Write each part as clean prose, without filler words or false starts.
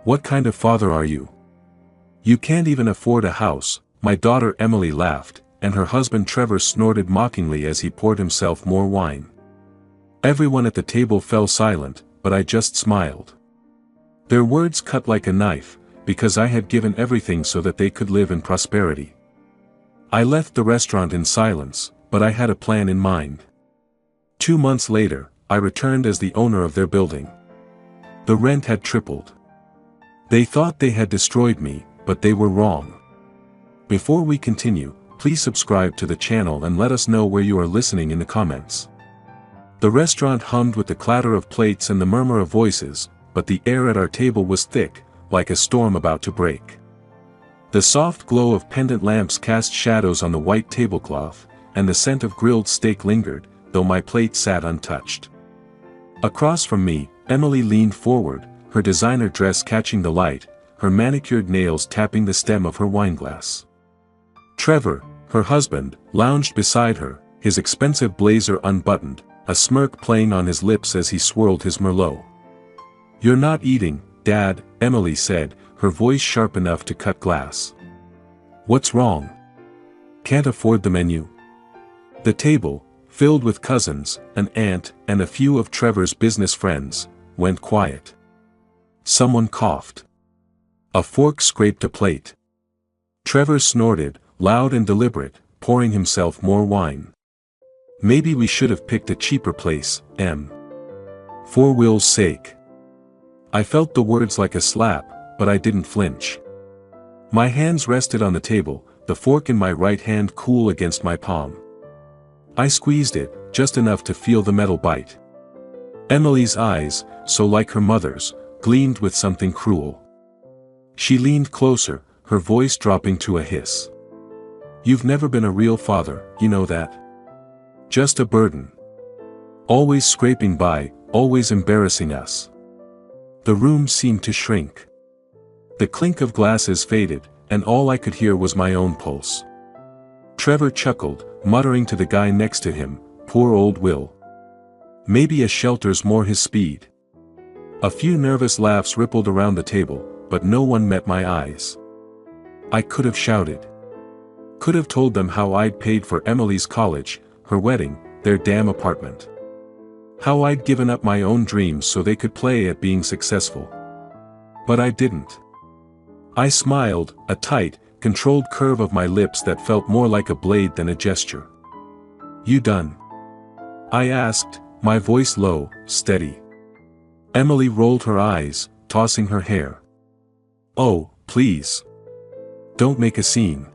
What kind of father are you? You can't even afford a house, my daughter Emily laughed, and her husband Trevor snorted mockingly as he poured himself more wine. Everyone at the table fell silent, but I just smiled. Their words cut like a knife, because I had given everything so that they could live in prosperity. I left the restaurant in silence, but I had a plan in mind. 2 months later, I returned as the owner of their building. The rent had tripled. They thought they had destroyed me, but they were wrong. Before we continue, please subscribe to the channel and let us know where you are listening in the comments. The restaurant hummed with the clatter of plates and the murmur of voices, but the air at our table was thick, like a storm about to break. The soft glow of pendant lamps cast shadows on the white tablecloth, and the scent of grilled steak lingered, though my plate sat untouched. Across from me, Emily leaned forward, her designer dress catching the light, her manicured nails tapping the stem of her wineglass. Trevor, her husband, lounged beside her, his expensive blazer unbuttoned, a smirk playing on his lips as he swirled his Merlot. "You're not eating, Dad," Emily said, her voice sharp enough to cut glass. "What's wrong? Can't afford the menu?" The table, filled with cousins, an aunt, and a few of Trevor's business friends, went quiet. Someone coughed. A fork scraped a plate. Trevor snorted, loud and deliberate, pouring himself more wine. "Maybe we should have picked a cheaper place, Em. For Will's sake." I felt the words like a slap, but I didn't flinch. My hands rested on the table, the fork in my right hand cool against my palm. I squeezed it, just enough to feel the metal bite. Emily's eyes, so like her mother's, gleamed with something cruel. She leaned closer, her voice dropping to a hiss. "You've never been a real father, you know that? Just a burden. Always scraping by, always embarrassing us." The room seemed to shrink. The clink of glasses faded, and all I could hear was my own pulse. Trevor chuckled, muttering to the guy next to him, "Poor old Will. Maybe a shelter's more his speed." A few nervous laughs rippled around the table, but no one met my eyes. I could have shouted. Could have told them how I'd paid for Emily's college, her wedding, their damn apartment. How I'd given up my own dreams so they could play at being successful. But I didn't. I smiled, a tight, controlled curve of my lips that felt more like a blade than a gesture. "You done?" I asked, my voice low, steady. Emily rolled her eyes, tossing her hair. "Oh, please. Don't make a scene."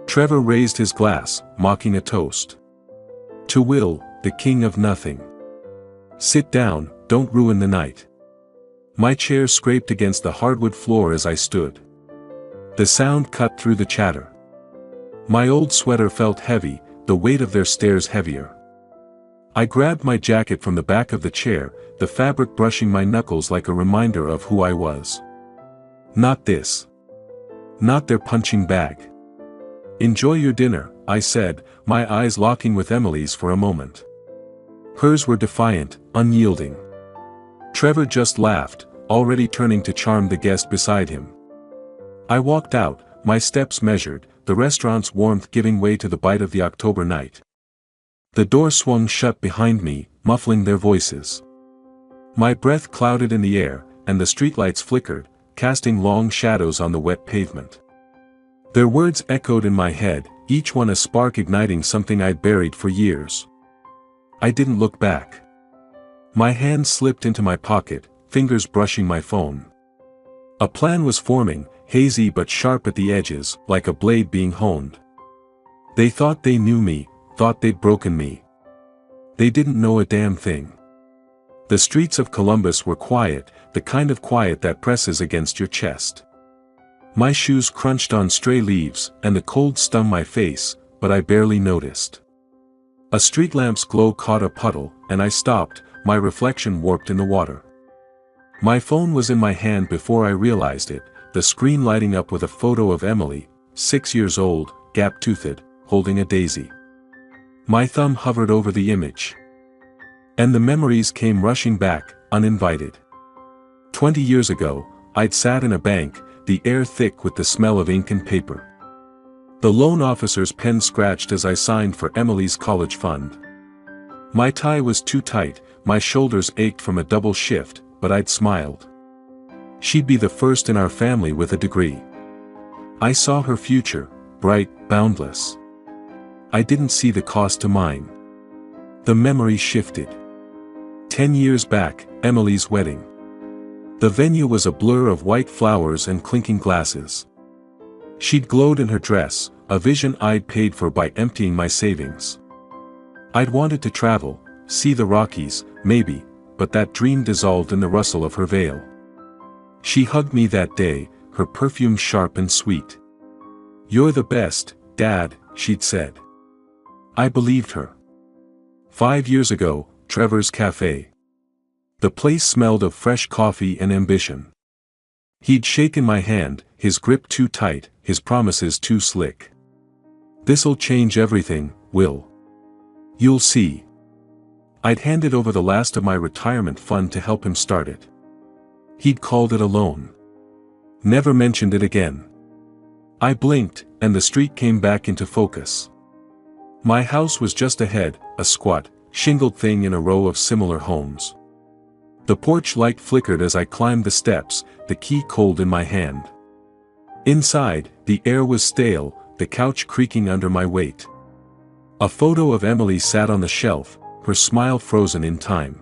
Trevor raised his glass, mocking a toast. "To Will, the king of nothing. Sit down, don't ruin the night." My chair scraped against the hardwood floor as I stood. The sound cut through the chatter. My old sweater felt heavy, the weight of their stares heavier. I grabbed my jacket from the back of the chair, the fabric brushing my knuckles like a reminder of who I was. Not this. Not their punching bag. "Enjoy your dinner," I said, my eyes locking with Emily's for a moment. Hers were defiant, unyielding. Trevor just laughed, already turning to charm the guest beside him. I walked out, my steps measured, the restaurant's warmth giving way to the bite of the October night. The door swung shut behind me, muffling their voices. My breath clouded in the air, and the streetlights flickered, casting long shadows on the wet pavement. Their words echoed in my head, each one a spark igniting something I'd buried for years. I didn't look back. My hand slipped into my pocket, fingers brushing my phone. A plan was forming, hazy but sharp at the edges, like a blade being honed. They thought they knew me, thought they'd broken me. They didn't know a damn thing. The streets of Columbus were quiet, the kind of quiet that presses against your chest. My shoes crunched on stray leaves, and the cold stung my face, but I barely noticed. A street lamp's glow caught a puddle, and I stopped, my reflection warped in the water. My phone was in my hand before I realized it, the screen lighting up with a photo of Emily, 6 years old, gap-toothed, holding a daisy. My thumb hovered over the image. And the memories came rushing back, uninvited. 20 years ago, I'd sat in a bank, the air thick with the smell of ink and paper. The loan officer's pen scratched as I signed for Emily's college fund. My tie was too tight, my shoulders ached from a double shift, but I'd smiled. She'd be the first in our family with a degree. I saw her future, bright, boundless. I didn't see the cost to mine. The memory shifted. 10 years back, Emily's wedding. The venue was a blur of white flowers and clinking glasses. She'd glowed in her dress, a vision I'd paid for by emptying my savings. I'd wanted to travel, see the Rockies, maybe, but that dream dissolved in the rustle of her veil. She hugged me that day, her perfume sharp and sweet. "You're the best, Dad," she'd said. I believed her. 5 years ago, Trevor's Cafe. The place smelled of fresh coffee and ambition. He'd shaken my hand, his grip too tight, his promises too slick. "This'll change everything, Will. You'll see." I'd handed over the last of my retirement fund to help him start it. He'd called it a loan. Never mentioned it again. I blinked, and the street came back into focus. My house was just ahead, a squat, shingled thing in a row of similar homes. The porch light flickered as I climbed the steps, the key cold in my hand. Inside, the air was stale, the couch creaking under my weight. A photo of Emily sat on the shelf, her smile frozen in time.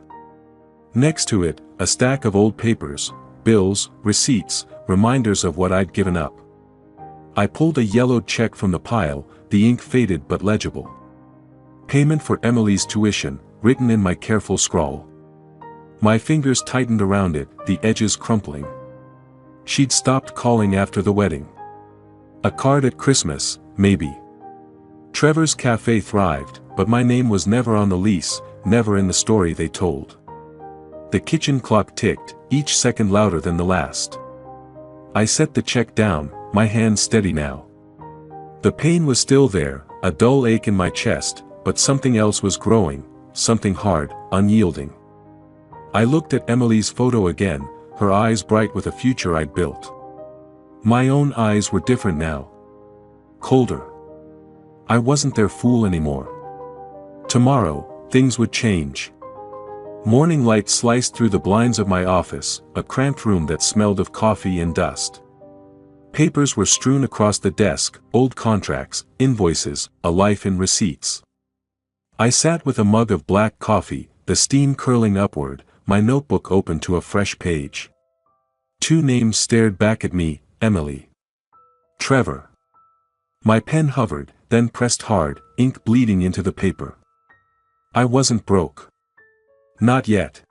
Next to it, a stack of old papers, bills, receipts, reminders of what I'd given up. I pulled a yellowed check from the pile, the ink faded but legible. Payment for Emily's tuition, written in my careful scrawl. My fingers tightened around it, the edges crumpling. She'd stopped calling after the wedding. A card at Christmas, maybe. Trevor's Cafe thrived, but my name was never on the lease, never in the story they told. The kitchen clock ticked, each second louder than the last. I set the check down, my hand steady now. The pain was still there, a dull ache in my chest, but something else was growing, something hard, unyielding. I looked at Emily's photo again, her eyes bright with a future I'd built. My own eyes were different now. Colder. I wasn't their fool anymore. Tomorrow, things would change. Morning light sliced through the blinds of my office, a cramped room that smelled of coffee and dust. Papers were strewn across the desk, old contracts, invoices, a life in receipts. I sat with a mug of black coffee, the steam curling upward, my notebook open to a fresh page. 2 names stared back at me, Emily. Trevor. My pen hovered, then pressed hard, ink bleeding into the paper. I wasn't broke. Not yet.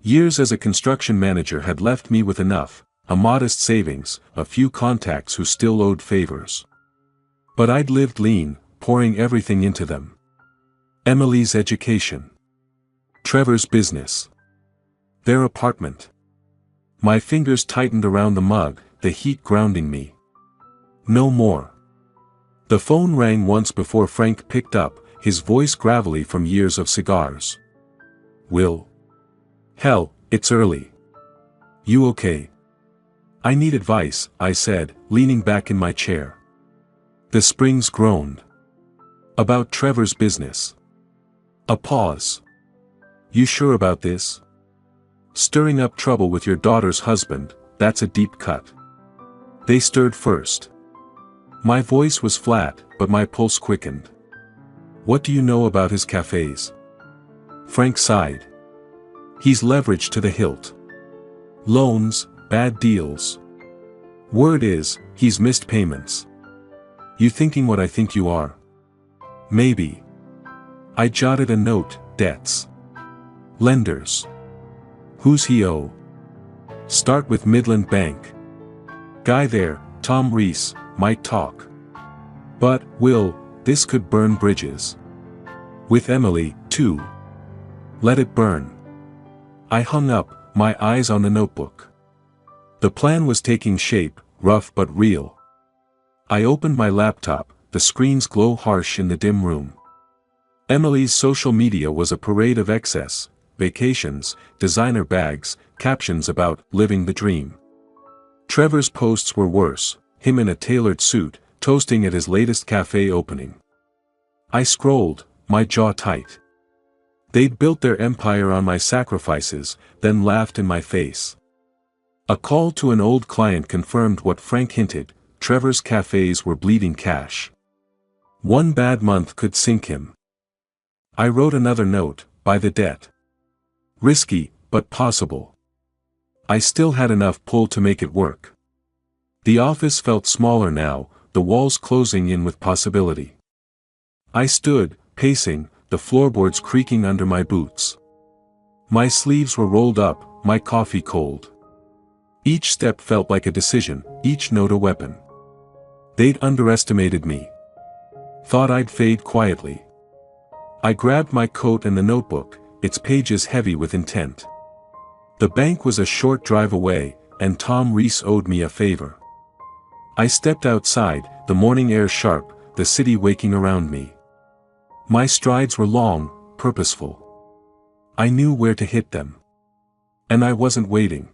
Years as a construction manager had left me with enough, a modest savings, a few contacts who still owed favors. But I'd lived lean, pouring everything into them. Emily's education. Trevor's business. Their apartment. My fingers tightened around the mug, the heat grounding me. No more. The phone rang once before Frank picked up, his voice gravelly from years of cigars. "Will. Hell, it's early. You okay?" "I need advice," I said, leaning back in my chair. The springs groaned. "About Trevor's business." A pause. "You sure about this? Stirring up trouble with your daughter's husband, that's a deep cut." They stirred first. My voice was flat, but my pulse quickened. "What do you know about his cafes?" Frank sighed. "He's leveraged to the hilt. Loans, bad deals. Word is, he's missed payments. You thinking what I think you are? Maybe." I jotted a note, debts. Lenders. Who's he owe? Start with Midland Bank. Guy there, Tom Reese, might talk. But, Will, this could burn bridges. With Emily, too. Let it burn. I hung up, my eyes on the notebook. The plan was taking shape, rough but real. I opened my laptop, the screen's glow harsh in the dim room. Emily's social media was a parade of excess, vacations, designer bags, captions about living the dream. Trevor's posts were worse, him in a tailored suit, toasting at his latest cafe opening. I scrolled, my jaw tight. They'd built their empire on my sacrifices, then laughed in my face. A call to an old client confirmed what Frank hinted: Trevor's cafes were bleeding cash. One bad month could sink him. I wrote another note: buy the debt. Risky, but possible. I still had enough pull to make it work. The office felt smaller now, the walls closing in with possibility. I stood, pacing, the floorboards creaking under my boots. My sleeves were rolled up, my coffee cold. Each step felt like a decision, each note a weapon. They'd underestimated me. Thought I'd fade quietly. I grabbed my coat and the notebook, its pages heavy with intent. The bank was a short drive away, and Tom Reese owed me a favor. I stepped outside, the morning air sharp, the city waking around me. My strides were long, purposeful. I knew where to hit them. And I wasn't waiting.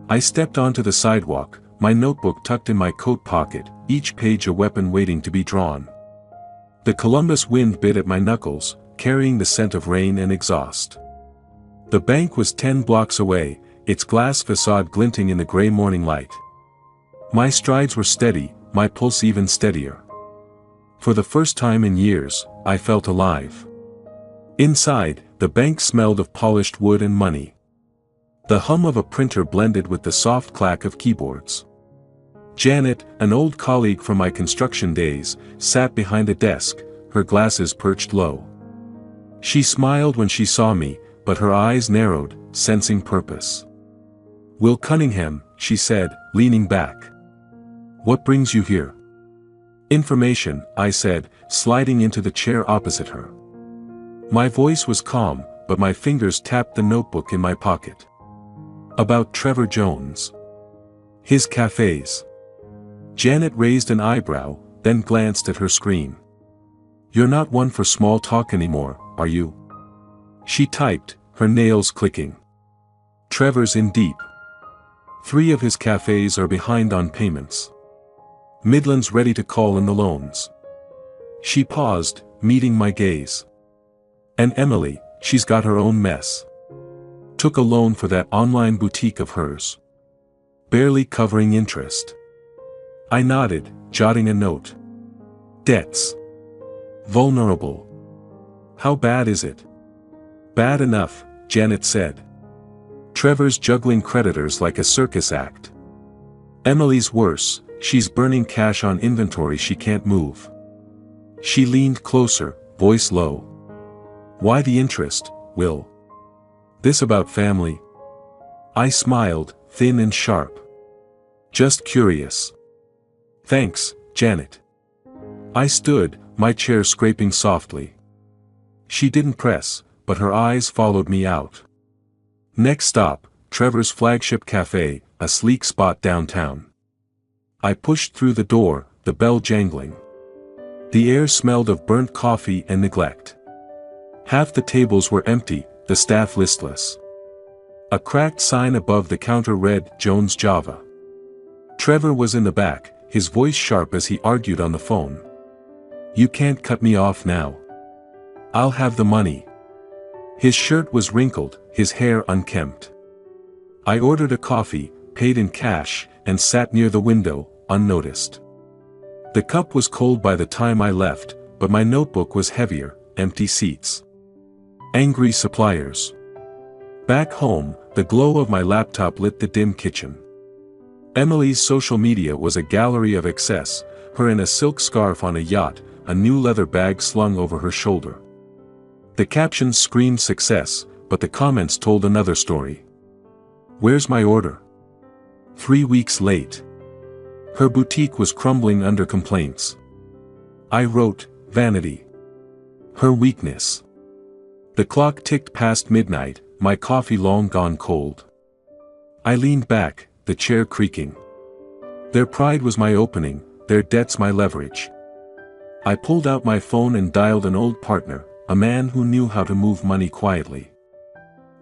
I stepped onto the sidewalk, my notebook tucked in my coat pocket, each page a weapon waiting to be drawn. The Columbus wind bit at my knuckles, carrying the scent of rain and exhaust. The bank was 10 blocks away, its glass facade glinting in the gray morning light. My strides were steady, my pulse even steadier. For the first time in years, I felt alive. Inside, the bank smelled of polished wood and money. The hum of a printer blended with the soft clack of keyboards. Janet, an old colleague from my construction days, sat behind a desk, her glasses perched low. She smiled when she saw me, but her eyes narrowed, sensing purpose. "Will Cunningham," she said, leaning back. "What brings you here?" "Information," I said, sliding into the chair opposite her. My voice was calm, but my fingers tapped the notebook in my pocket. "About Trevor Jones. His cafes." Janet raised an eyebrow, then glanced at her screen. "You're not one for small talk anymore, are you?" She typed, her nails clicking. "Trevor's in deep. 3 of his cafes are behind on payments. Midland's ready to call in the loans." She paused, meeting my gaze. "And Emily, she's got her own mess. Took a loan for that online boutique of hers. Barely covering interest." I nodded, jotting a note. "Debts. Vulnerable. How bad is it?" "Bad enough," Janet said. "Trevor's juggling creditors like a circus act. Emily's worse, she's burning cash on inventory she can't move." She leaned closer, voice low. "Why the interest, Will? This about family?" I smiled, thin and sharp. "Just curious." "Thanks, Janet." I stood, my chair scraping softly. She didn't press, but her eyes followed me out. Next stop, Trevor's flagship cafe, a sleek spot downtown. I pushed through the door, the bell jangling. The air smelled of burnt coffee and neglect. Half the tables were empty, the staff listless. A cracked sign above the counter read, "Jones Java." Trevor was in the back, his voice sharp as he argued on the phone. "You can't cut me off now. I'll have the money." His shirt was wrinkled, his hair unkempt. I ordered a coffee, paid in cash, and sat near the window, unnoticed. The cup was cold by the time I left, but my notebook was heavier, empty seats. Angry suppliers. Back home, the glow of my laptop lit the dim kitchen. Emily's social media was a gallery of excess, her in a silk scarf on a yacht, a new leather bag slung over her shoulder. The captions screamed success, but the comments told another story. "Where's my order? 3 weeks late." Her boutique was crumbling under complaints. I wrote, "Vanity. Her weakness." The clock ticked past midnight, my coffee long gone cold. I leaned back, the chair creaking. Their pride was my opening, their debts my leverage. I pulled out my phone and dialed an old partner, a man who knew how to move money quietly.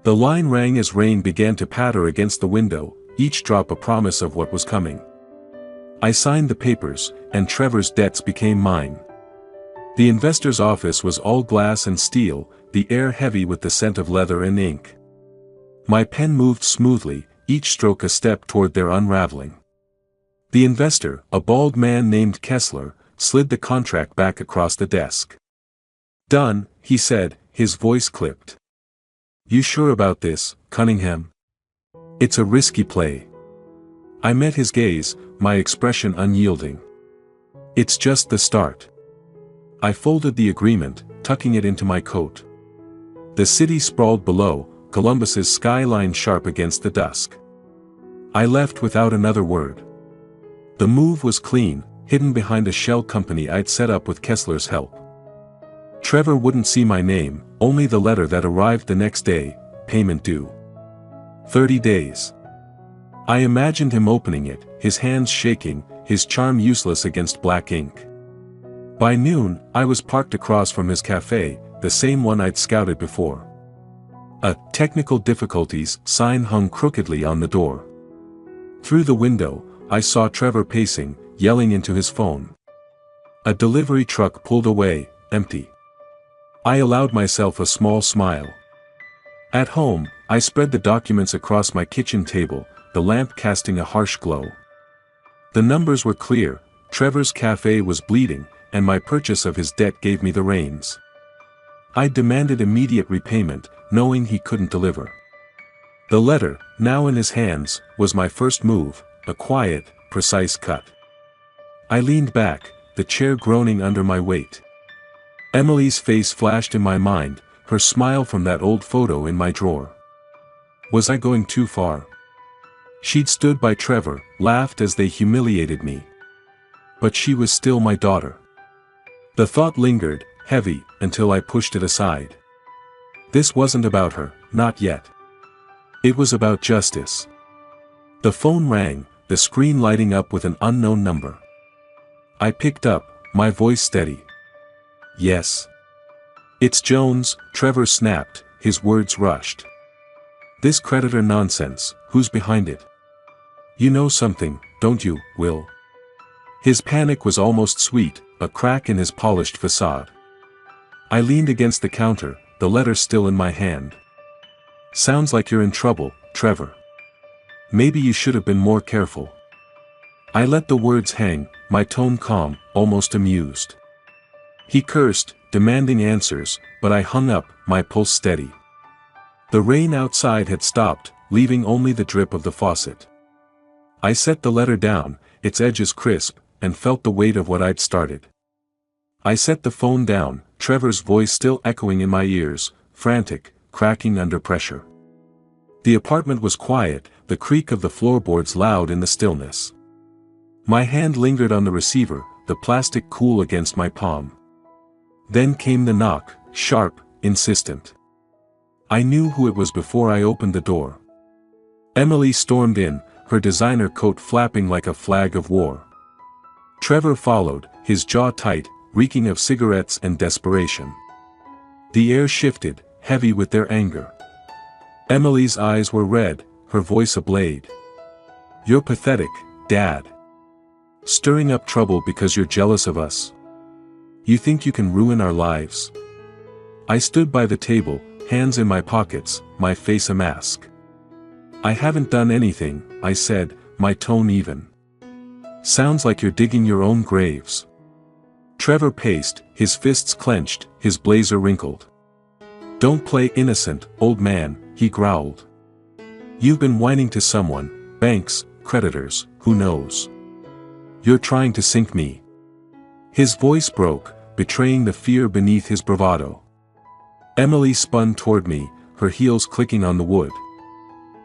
The line rang as rain began to patter against the window, each drop a promise of what was coming. I signed the papers, and Trevor's debts became mine. The investor's office was all glass and steel, the air heavy with the scent of leather and ink. My pen moved smoothly, each stroke a step toward their unraveling. The investor, a bald man named Kessler, slid the contract back across the desk. "Done," he said, his voice clipped. "You sure about this, Cunningham? It's a risky play." I met his gaze, my expression unyielding. "It's just the start." I folded the agreement, tucking it into my coat. The city sprawled below, Columbus's skyline sharp against the dusk. I left without another word. The move was clean, hidden behind a shell company I'd set up with Kessler's help. Trevor wouldn't see my name, only the letter that arrived the next day, payment due. 30 days. I imagined him opening it, his hands shaking, his charm useless against black ink. By noon, I was parked across from his cafe, the same one I'd scouted before. A "technical difficulties" sign hung crookedly on the door. Through the window, I saw Trevor pacing, yelling into his phone. A delivery truck pulled away, empty. I allowed myself a small smile. At home, I spread the documents across my kitchen table, the lamp casting a harsh glow. The numbers were clear, Trevor's cafe was bleeding, and my purchase of his debt gave me the reins. I demanded immediate repayment, knowing he couldn't deliver. The letter, now in his hands, was my first move, a quiet, precise cut. I leaned back, the chair groaning under my weight. Emily's face flashed in my mind, her smile from that old photo in my drawer. Was I going too far? She'd stood by Trevor, laughed as they humiliated me. But she was still my daughter. The thought lingered, heavy, until I pushed it aside. This wasn't about her, not yet. It was about justice. The phone rang, the screen lighting up with an unknown number. I picked up, my voice steady. "Yes. It's Jones," Trevor snapped, his words rushed. "This creditor nonsense, who's behind it? You know something, don't you, Will?" His panic was almost sweet, a crack in his polished facade. I leaned against the counter, the letter still in my hand. "Sounds like you're in trouble, Trevor. Maybe you should have been more careful." I let the words hang, my tone calm, almost amused. He cursed, demanding answers, but I hung up, my pulse steady. The rain outside had stopped, leaving only the drip of the faucet. I set the letter down, its edges crisp, and felt the weight of what I'd started. I set the phone down, Trevor's voice still echoing in my ears, frantic, cracking under pressure. The apartment was quiet, the creak of the floorboards loud in the stillness. My hand lingered on the receiver, the plastic cool against my palm. Then came the knock, sharp, insistent. I knew who it was before I opened the door. Emily stormed in, her designer coat flapping like a flag of war. Trevor followed, his jaw tight, reeking of cigarettes and desperation. The air shifted, heavy with their anger. Emily's eyes were red, her voice ablaze. "You're pathetic, Dad. Stirring up trouble because you're jealous of us. You think you can ruin our lives?" I stood by the table, hands in my pockets, my face a mask. "I haven't done anything," I said, my tone even. "Sounds like you're digging your own graves." Trevor paced, his fists clenched, his blazer wrinkled. "Don't play innocent, old man," he growled. "You've been whining to someone, banks, creditors, who knows? You're trying to sink me." His voice broke, betraying the fear beneath his bravado. Emily spun toward me, her heels clicking on the wood.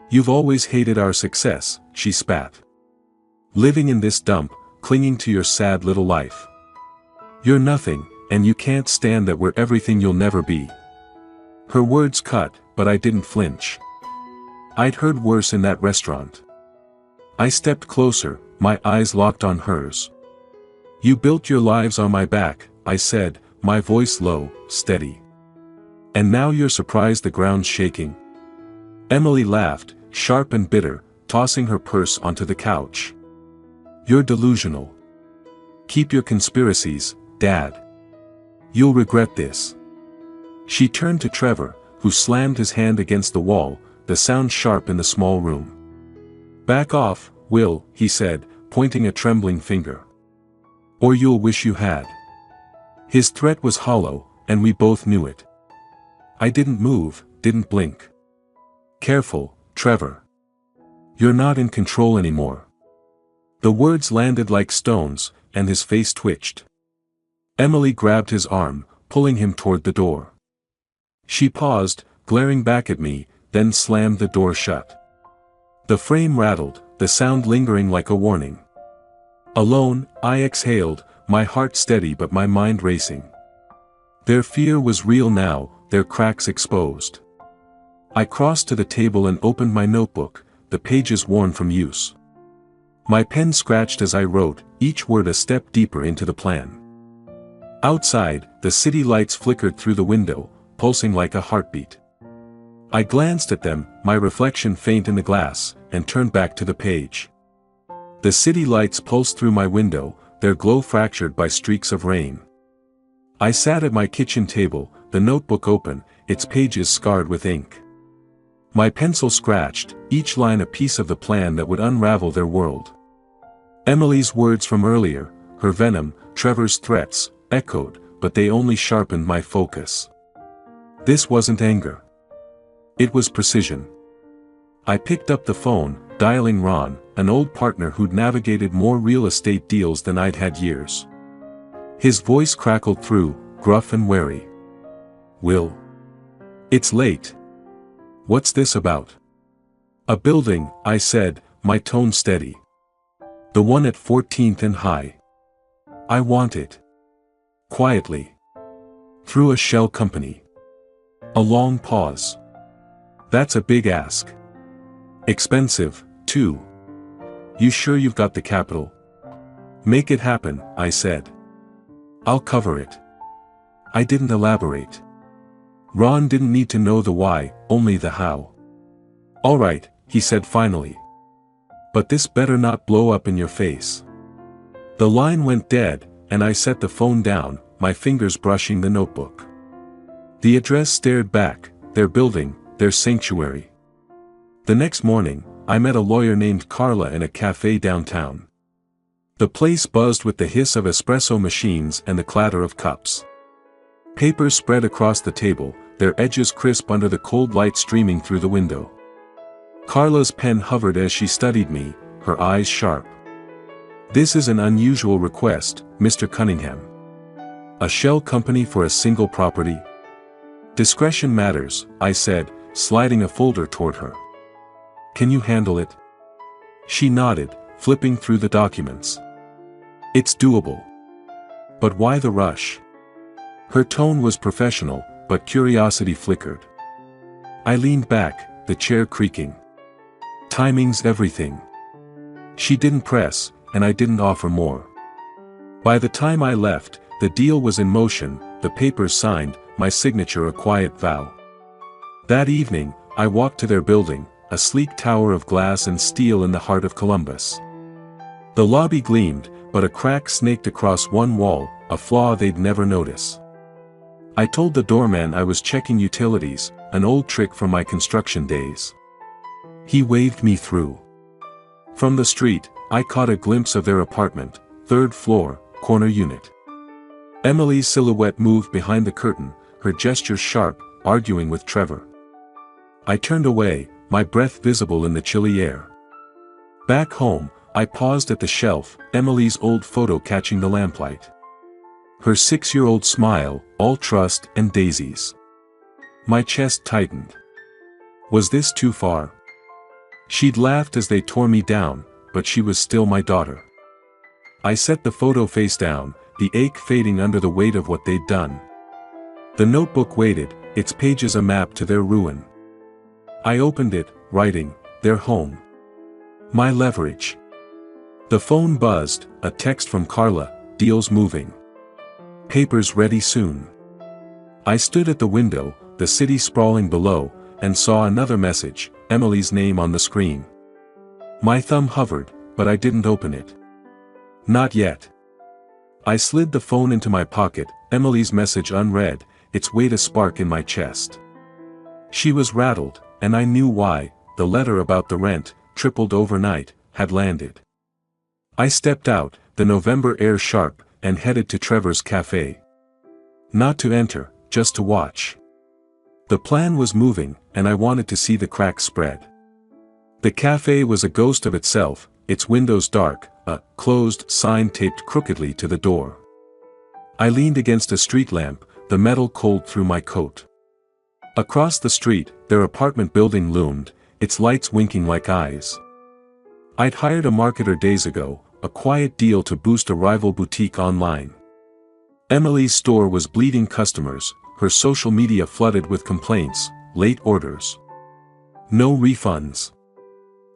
"You've always hated our success," she spat. "Living in this dump, clinging to your sad little life. You're nothing, and you can't stand that we're everything you'll never be." Her words cut, but I didn't flinch. I'd heard worse in that restaurant. I stepped closer, my eyes locked on hers. "You built your lives on my back," I said, my voice low, steady. "And now you're surprised the ground's shaking?" Emily laughed, sharp and bitter, tossing her purse onto the couch. "You're delusional. Keep your conspiracies, Dad. You'll regret this." She turned to Trevor, who slammed his hand against the wall, the sound sharp in the small room. "Back off, Will," he said, pointing a trembling finger. "Or you'll wish you had." His threat was hollow, and we both knew it. I didn't move, didn't blink. "Careful, Trevor. You're not in control anymore." The words landed like stones, and his face twitched. Emily grabbed his arm, pulling him toward the door. She paused, glaring back at me, then slammed the door shut. The frame rattled, the sound lingering like a warning. Alone, I exhaled, my heart steady but my mind racing. Their fear was real now, their cracks exposed. I crossed to the table and opened my notebook, the pages worn from use. My pen scratched as I wrote, each word a step deeper into the plan. Outside, the city lights flickered through the window, pulsing like a heartbeat. I glanced at them, my reflection faint in the glass, and turned back to the page. The city lights pulsed through my window, their glow fractured by streaks of rain. I sat at my kitchen table, the notebook open, its pages scarred with ink. My pencil scratched, each line a piece of the plan that would unravel their world. Emily's words from earlier, her venom, Trevor's threats, echoed, but they only sharpened my focus. This wasn't anger. It was precision. I picked up the phone, dialing Ron, an old partner who'd navigated more real estate deals than I'd had years. His voice crackled through, gruff and wary. "Will. It's late. What's this about?" "A building," I said, my tone steady. "The one at 14th and High. I want it. Quietly. Through a shell company." A long pause. "That's a big ask. Expensive, too. You sure you've got the capital?" "Make it happen," I said. "I'll cover it." I didn't elaborate. Ron didn't need to know the why, only the how. "All right," he said finally. "But this better not blow up in your face." The line went dead, and I set the phone down, my fingers brushing the notebook. The address stared back, their building, their sanctuary. The next morning, I met a lawyer named Carla in a cafe downtown. The place buzzed with the hiss of espresso machines and the clatter of cups. Papers spread across the table, their edges crisp under the cold light streaming through the window. Carla's pen hovered as she studied me, her eyes sharp. "This is an unusual request, Mr. Cunningham. A shell company for a single property?" "Discretion matters," I said, sliding a folder toward her. "Can you handle it?" She nodded, flipping through the documents. "It's doable. But why the rush?" Her tone was professional, but curiosity flickered. I leaned back, the chair creaking. "Timing's everything." She didn't press, and I didn't offer more. By the time I left, the deal was in motion, the papers signed, my signature a quiet vow. That evening, I walked to their building, a sleek tower of glass and steel in the heart of Columbus. The lobby gleamed, but a crack snaked across one wall, a flaw they'd never notice. I told the doorman I was checking utilities, an old trick from my construction days. He waved me through. From the street, I caught a glimpse of their apartment, 3rd floor, corner unit. Emily's silhouette moved behind the curtain, her gestures sharp, arguing with Trevor. I turned away, my breath visible in the chilly air. Back home, I paused at the shelf, Emily's old photo catching the lamplight. Her 6-year-old smile, all trust and daisies. My chest tightened. Was this too far? She'd laughed as they tore me down, but she was still my daughter. I set the photo face down, the ache fading under the weight of what they'd done. The notebook waited, its pages a map to their ruin. I opened it, writing, "Their home. My leverage." The phone buzzed, a text from Carla, "Deals moving. Papers ready soon." I stood at the window, the city sprawling below, and saw another message, Emily's name on the screen. My thumb hovered, but I didn't open it. Not yet. I slid the phone into my pocket, Emily's message unread, its weight a spark in my chest. She was rattled, and I knew why. The letter about the rent, tripled overnight, had landed. I stepped out, the November air sharp, and headed to Trevor's cafe. Not to enter, just to watch. The plan was moving, and I wanted to see the cracks spread. The cafe was a ghost of itself, its windows dark, a closed sign taped crookedly to the door. I leaned against a street lamp, the metal cold through my coat. Across the street, their apartment building loomed, its lights winking like eyes. I'd hired a marketer days ago, a quiet deal to boost a rival boutique online. Emily's store was bleeding customers, her social media flooded with complaints, late orders. No refunds.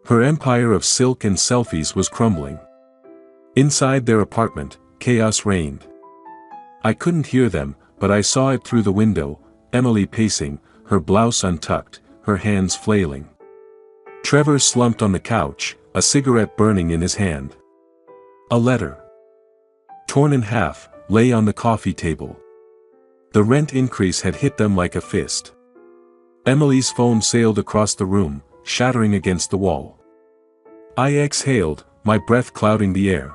Her empire of silk and selfies was crumbling. Inside their apartment, chaos reigned. I couldn't hear them, but I saw it through the window, Emily pacing, her blouse untucked, her hands flailing. Trevor slumped on the couch, a cigarette burning in his hand. A letter, torn in half, lay on the coffee table. The rent increase had hit them like a fist. Emily's phone sailed across the room, shattering against the wall. I exhaled, my breath clouding the air.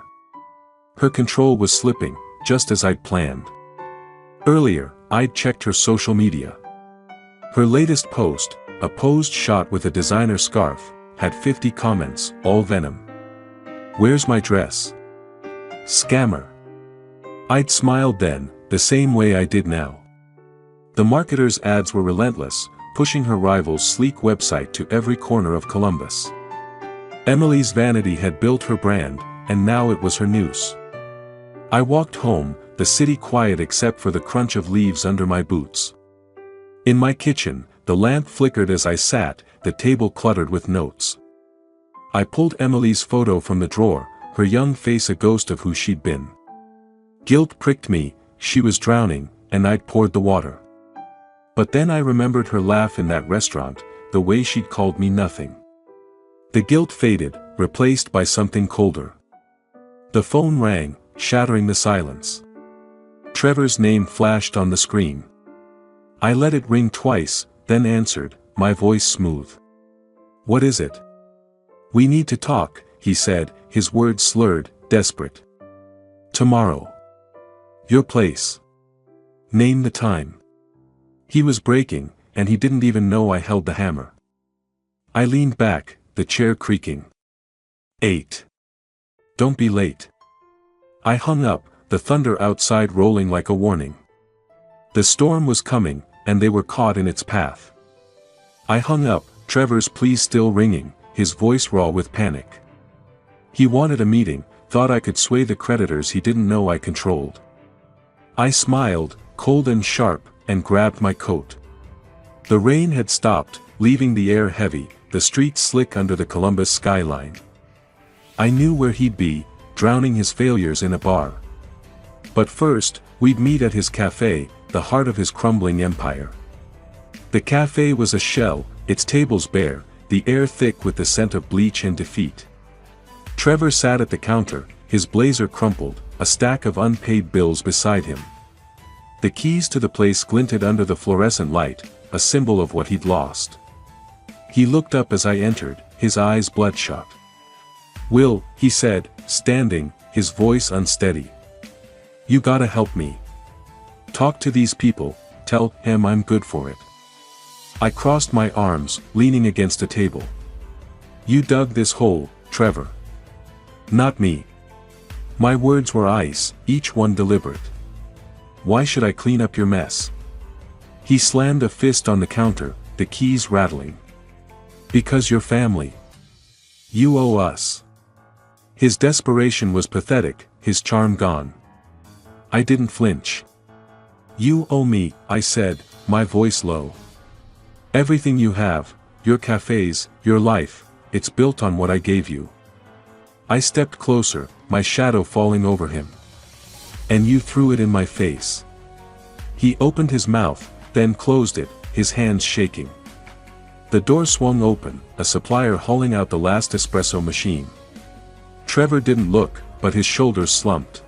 Her control was slipping, just as I'd planned. Earlier, I'd checked her social media. Her latest post, a posed shot with a designer scarf, had 50 comments, all venom. Where's my dress? Scammer. I'd smiled then, the same way I did now. The marketer's ads were relentless, pushing her rival's sleek website to every corner of Columbus. Emily's vanity had built her brand, and now it was her noose. I walked home, the city quiet except for the crunch of leaves under my boots. In my kitchen, the lamp flickered as I sat, the table cluttered with notes. I pulled Emily's photo from the drawer, her young face a ghost of who she'd been. Guilt pricked me, she was drowning, and I'd poured the water. But then I remembered her laugh in that restaurant, the way she'd called me nothing. The guilt faded, replaced by something colder. The phone rang, shattering the silence. Trevor's name flashed on the screen. I let it ring twice, then answered, my voice smooth. What is it? We need to talk, he said, his words slurred, desperate. Tomorrow. Your place. Name the time. He was breaking, and he didn't even know I held the hammer. I leaned back, the chair creaking. 8. Don't be late. I hung up, the thunder outside rolling like a warning. The storm was coming, and they were caught in its path. I hung up, Trevor's plea still ringing, his voice raw with panic. He wanted a meeting, thought I could sway the creditors he didn't know I controlled. I smiled, cold and sharp, and grabbed my coat. The rain had stopped, leaving the air heavy, the streets slick under the Columbus skyline. I knew where he'd be, drowning his failures in a bar. But first, we'd meet at his cafe, the heart of his crumbling empire. The cafe was a shell, its tables bare, the air thick with the scent of bleach and defeat. Trevor sat at the counter, his blazer crumpled, a stack of unpaid bills beside him. The keys to the place glinted under the fluorescent light, a symbol of what he'd lost. He looked up as I entered, his eyes bloodshot. Will, he said, standing, his voice unsteady. You gotta help me. Talk to these people, tell him I'm good for it. I crossed my arms, leaning against a table. You dug this hole, Trevor. Not me. My words were ice, each one deliberate. Why should I clean up your mess? He slammed a fist on the counter, the keys rattling. Because you're family. You owe us. His desperation was pathetic, his charm gone. I didn't flinch. You owe me, I said, my voice low. Everything you have, your cafes, your life, it's built on what I gave you. I stepped closer, my shadow falling over him. And you threw it in my face. He opened his mouth, then closed it, his hands shaking. The door swung open, a supplier hauling out the last espresso machine. Trevor didn't look, but his shoulders slumped.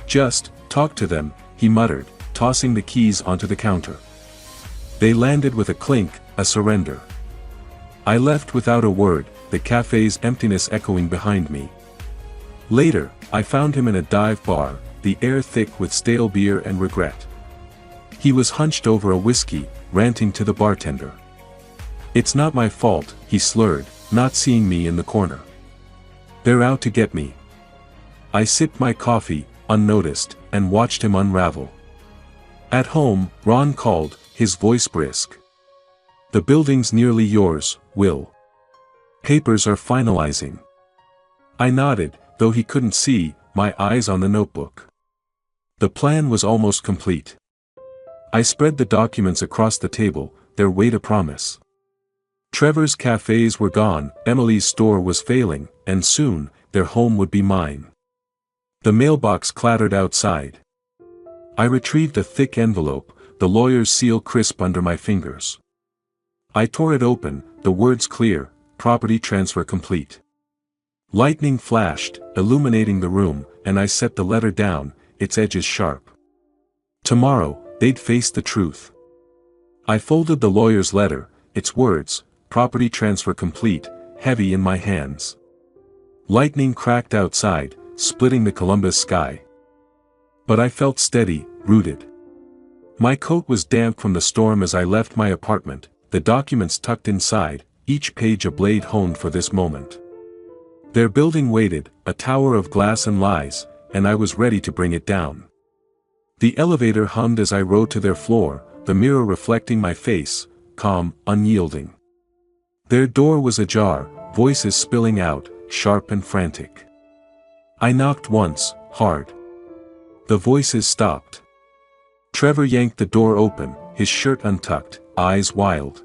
"Just talk to them," he muttered, tossing the keys onto the counter. They landed with a clink, a surrender. I left without a word, the cafe's emptiness echoing behind me. Later, I found him in a dive bar, the air thick with stale beer and regret. He was hunched over a whiskey, ranting to the bartender. "It's not my fault," he slurred, not seeing me in the corner. "They're out to get me." I sipped my coffee, unnoticed, and watched him unravel. At home, Ron called, his voice brisk. "The building's nearly yours, Will. Papers are finalizing." I nodded, though he couldn't see, my eyes on the notebook. The plan was almost complete. I spread the documents across the table, their weight a promise. Trevor's cafes were gone, Emily's store was failing, and soon, their home would be mine. The mailbox clattered outside. I retrieved a thick envelope, the lawyer's seal crisp under my fingers. I tore it open, the words clear, "Property transfer complete." Lightning flashed, illuminating the room, and I set the letter down, its edges sharp. Tomorrow, they'd face the truth. I folded the lawyer's letter, its words, "Property transfer complete," heavy in my hands. Lightning cracked outside, splitting the Columbus sky. But I felt steady, rooted. My coat was damp from the storm as I left my apartment, the documents tucked inside, each page a blade honed for this moment. Their building waited, a tower of glass and lies, and I was ready to bring it down. The elevator hummed as I rode to their floor, the mirror reflecting my face, calm, unyielding. Their door was ajar, voices spilling out, sharp and frantic. I knocked once, hard. The voices stopped. Trevor yanked the door open, his shirt untucked, eyes wild.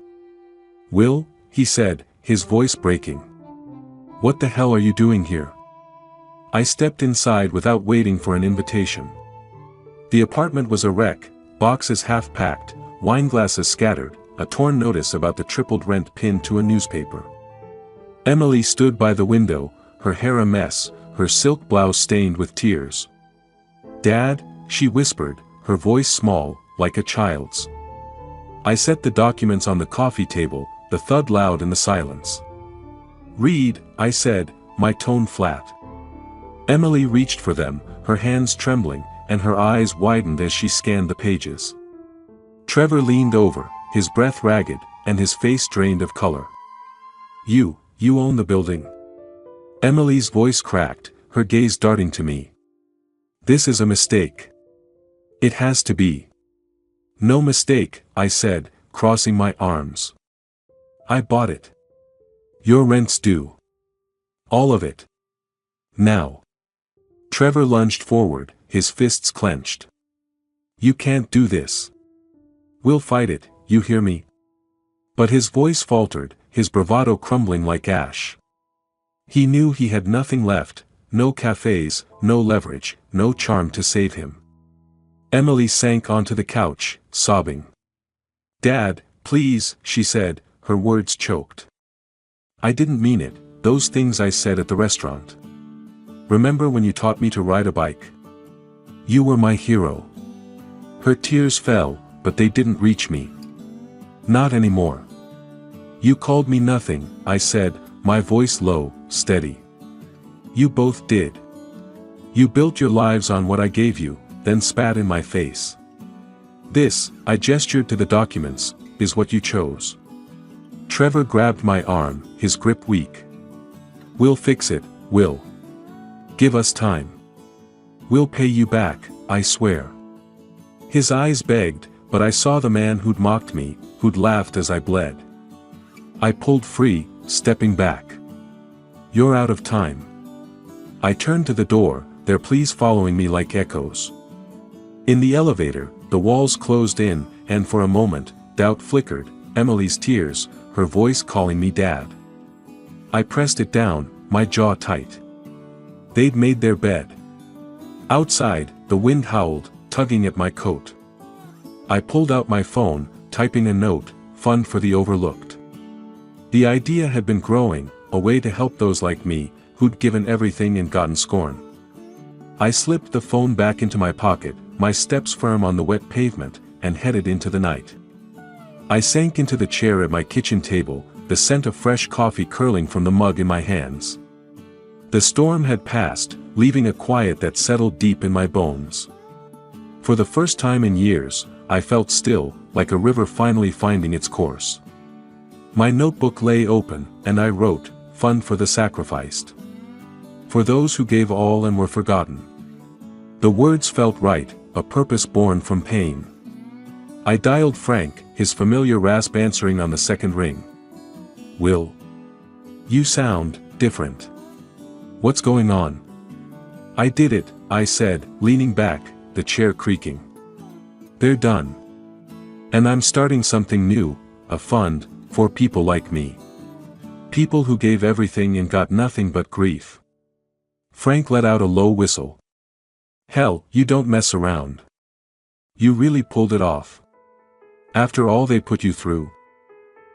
"Will," he said, his voice breaking. "What the hell are you doing here?" I stepped inside without waiting for an invitation. The apartment was a wreck, boxes half-packed, wineglasses scattered, a torn notice about the tripled rent pinned to a newspaper. Emily stood by the window, her hair a mess, her silk blouse stained with tears. "Dad," she whispered, her voice small, like a child's. I set the documents on the coffee table, the thud loud in the silence. "Read," I said, my tone flat. Emily reached for them, her hands trembling, and her eyes widened as she scanned the pages. Trevor leaned over, his breath ragged, and his face drained of color. You own the building." Emily's voice cracked, her gaze darting to me. "This is a mistake. It has to be." "No mistake," I said, crossing my arms. "I bought it. Your rent's due. All of it. Now." Trevor lunged forward, his fists clenched. "You can't do this. We'll fight it, you hear me?" But his voice faltered, his bravado crumbling like ash. He knew he had nothing left, no cafes, no leverage, no charm to save him. Emily sank onto the couch, sobbing. "Dad, please," she said, her words choked. "I didn't mean it, those things I said at the restaurant. Remember when you taught me to ride a bike? You were my hero." Her tears fell, but they didn't reach me. "Not anymore. You called me nothing," I said, my voice low, steady. "You both did. You built your lives on what I gave you, then spat in my face. This," I gestured to the documents, "is what you chose." Trevor grabbed my arm, his grip weak. "We'll fix it, Will. Give us time. We'll pay you back, I swear." His eyes begged, but I saw the man who'd mocked me, who'd laughed as I bled. I pulled free, stepping back. "You're out of time." I turned to the door, their pleas following me like echoes. In the elevator, the walls closed in, and for a moment, doubt flickered, Emily's tears, her voice calling me Dad. I pressed it down, my jaw tight. They'd made their bed. Outside, the wind howled, tugging at my coat. I pulled out my phone, typing a note, fund for the overlooked. The idea had been growing, a way to help those like me, who'd given everything and gotten scorn. I slipped the phone back into my pocket, my steps firm on the wet pavement, and headed into the night. I sank into the chair at my kitchen table, the scent of fresh coffee curling from the mug in my hands. The storm had passed, leaving a quiet that settled deep in my bones. For the first time in years, I felt still, like a river finally finding its course. My notebook lay open, and I wrote, "Fund for the sacrificed. For those who gave all and were forgotten." The words felt right, a purpose born from pain. I dialed Frank, his familiar rasp answering on the second ring. "Will, you sound different. What's going on?" "I did it," I said, leaning back, the chair creaking. "They're done. And I'm starting something new, a fund, for people like me. People who gave everything and got nothing but grief." Frank let out a low whistle. "Hell, you don't mess around. You really pulled it off. After all they put you through."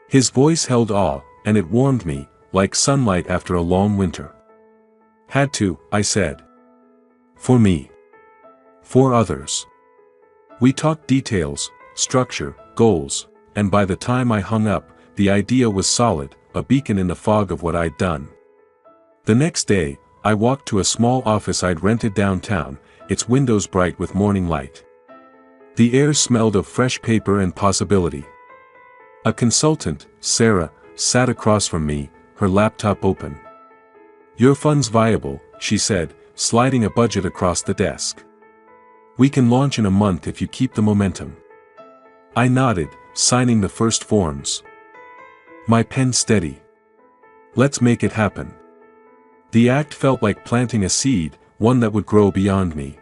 His voice held awe, and it warmed me, like sunlight after a long winter. "Had to," I said. "For me. For others." We talked details, structure, goals, and by the time I hung up, the idea was solid, a beacon in the fog of what I'd done. The next day, I walked to a small office I'd rented downtown, its windows bright with morning light. The air smelled of fresh paper and possibility. A consultant, Sarah, sat across from me, her laptop open. "Your fund's viable," she said, sliding a budget across the desk. "We can launch in a month if you keep the momentum." I nodded, signing the first forms. My pen steady. "Let's make it happen." The act felt like planting a seed, one that would grow beyond me.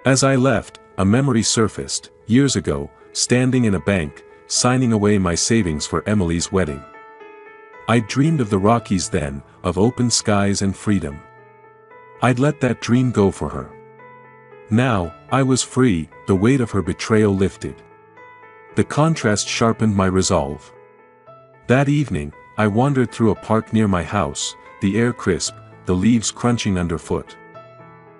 As I left, a memory surfaced, years ago, standing in a bank, signing away my savings for Emily's wedding. I dreamed of the Rockies then, of open skies and freedom. I'd let that dream go for her. Now, I was free, the weight of her betrayal lifted. The contrast sharpened my resolve. That evening, I wandered through a park near my house, the air crisp, the leaves crunching underfoot.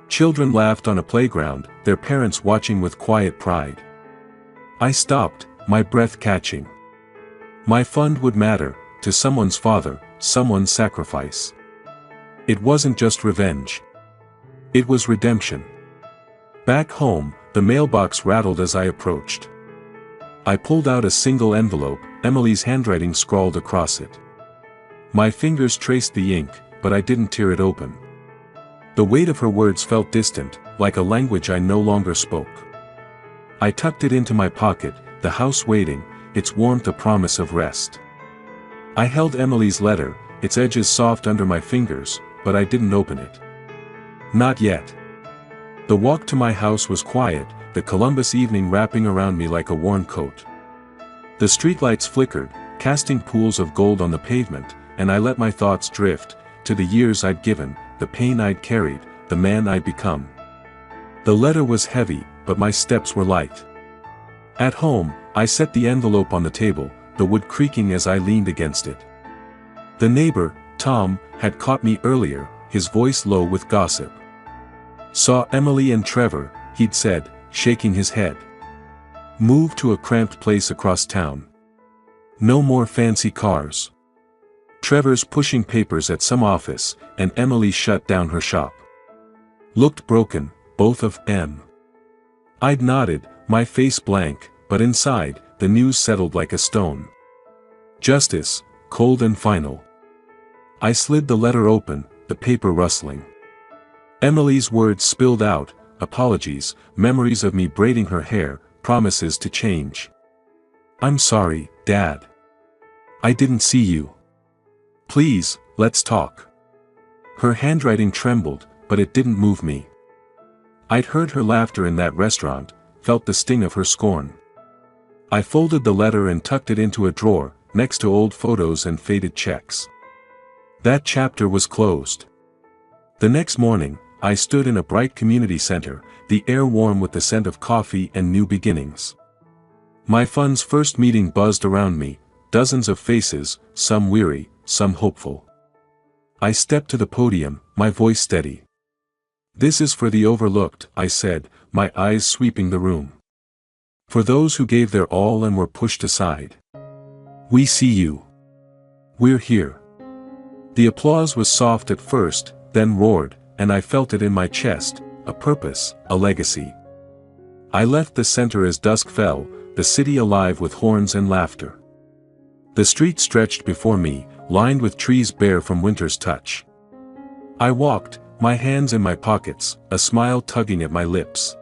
Children laughed on a playground, their parents watching with quiet pride. I stopped, my breath catching. My fund would matter, to someone's father, someone's sacrifice. It wasn't just revenge. It was redemption. Back home, the mailbox rattled as I approached. I pulled out a single envelope, Emily's handwriting scrawled across it. My fingers traced the ink, but I didn't tear it open. The weight of her words felt distant, like a language I no longer spoke. I tucked it into my pocket, the house waiting, its warmth a promise of rest. I held Emily's letter, its edges soft under my fingers, but I didn't open it. Not yet. The walk to my house was quiet, the Columbus evening wrapping around me like a worn coat. The streetlights flickered, casting pools of gold on the pavement, and I let my thoughts drift, to the years I'd given, the pain I'd carried, the man I'd become. The letter was heavy, but my steps were light. At home, I set the envelope on the table, the wood creaking as I leaned against it. The neighbor, Tom, had caught me earlier, his voice low with gossip. "Saw Emily and Trevor," he'd said, shaking his head. "Moved to a cramped place across town. No more fancy cars. Trevor's pushing papers at some office, and Emily shut down her shop. Looked broken, both of them." I'd nodded, my face blank, but inside, the news settled like a stone. Justice, cold and final. I slid the letter open, the paper rustling. Emily's words spilled out, apologies, memories of me braiding her hair, promises to change. "I'm sorry, Dad. I didn't see you. Please, let's talk." Her handwriting trembled, but it didn't move me. I'd heard her laughter in that restaurant, felt the sting of her scorn. I folded the letter and tucked it into a drawer, next to old photos and faded checks. That chapter was closed. The next morning, I stood in a bright community center, the air warm with the scent of coffee and new beginnings. My fund's first meeting buzzed around me, dozens of faces, some weary, some hopeful. I stepped to the podium, my voice steady. "This is for the overlooked," I said, my eyes sweeping the room. "For those who gave their all and were pushed aside. We see you. We're here." The applause was soft at first, then roared, and I felt it in my chest, a purpose, a legacy. I left the center as dusk fell, the city alive with horns and laughter. The street stretched before me, lined with trees bare from winter's touch. I walked, my hands in my pockets, a smile tugging at my lips.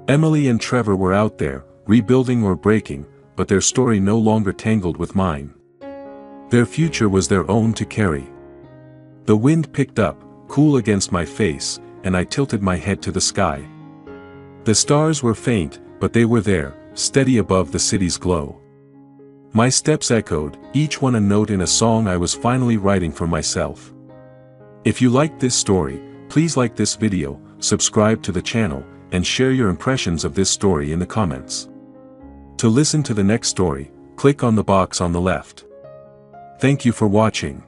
Emily and Trevor were out there, rebuilding or breaking, but their story no longer tangled with mine. Their future was their own to carry. The wind picked up, cool against my face, and I tilted my head to the sky. The stars were faint, but they were there, steady above the city's glow. My steps echoed, each one a note in a song I was finally writing for myself. If you liked this story, please like this video, subscribe to the channel, and share your impressions of this story in the comments. To listen to the next story, click on the box on the left. Thank you for watching.